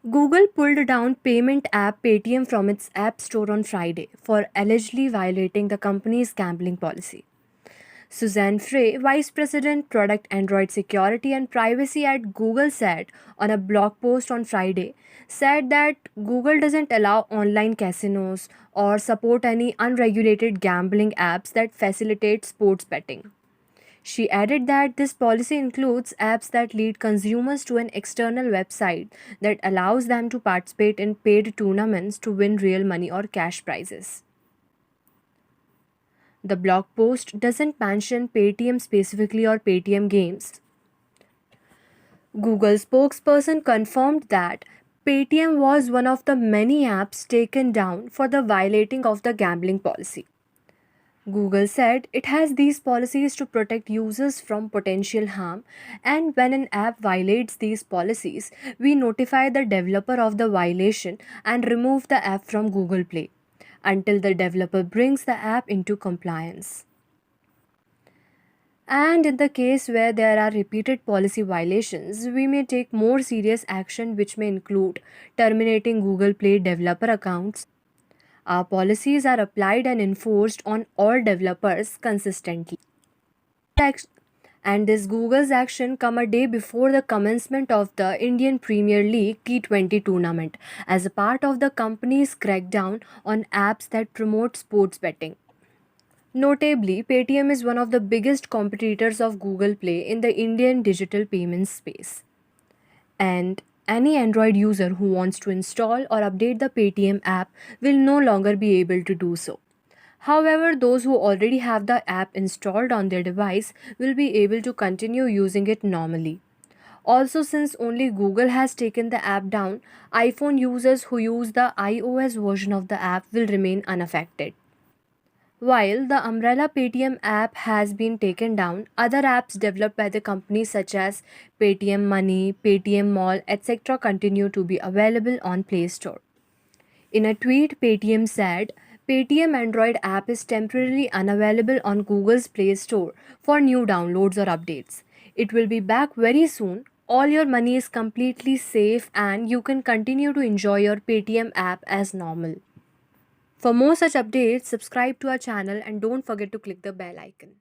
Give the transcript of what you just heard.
Google pulled down payment app Paytm from its App Store on Friday for allegedly violating the company's gambling policy. Suzanne Frey, Vice President, Product Android Security and Privacy at Google, said on a blog post on Friday, said that Google doesn't allow online casinos or support any unregulated gambling apps that facilitate sports betting. She added that this policy includes apps that lead consumers to an external website that allows them to participate in paid tournaments to win real money or cash prizes. The blog post doesn't mention Paytm specifically or Paytm games. Google spokesperson confirmed that Paytm was one of the many apps taken down for the violating of the gambling policy. Google said it has these policies to protect users from potential harm, and when an app violates these policies, we notify the developer of the violation and remove the app from Google Play until the developer brings the app into compliance. And in the case where there are repeated policy violations, we may take more serious action, which may include terminating Google Play developer accounts. Our policies are applied and enforced on all developers consistently. And this Google's action come a day before the commencement of the Indian Premier League T20 tournament as a part of the company's crackdown on apps that promote sports betting. Notably, Paytm is one of the biggest competitors of Google Play in the Indian digital payments space. And any Android user who wants to install or update the Paytm app will no longer be able to do so. However, those who already have the app installed on their device will be able to continue using it normally. Also, since only Google has taken the app down, iPhone users who use the iOS version of the app will remain unaffected. While the Umbrella Paytm app has been taken down, other apps developed by the company such as Paytm Money, Paytm Mall, etc. continue to be available on Play Store. In a tweet, Paytm said, Paytm Android app is temporarily unavailable on Google's Play Store for new downloads or updates. It will be back very soon. All your money is completely safe and you can continue to enjoy your Paytm app as normal. For more such updates, subscribe to our channel and don't forget to click the bell icon.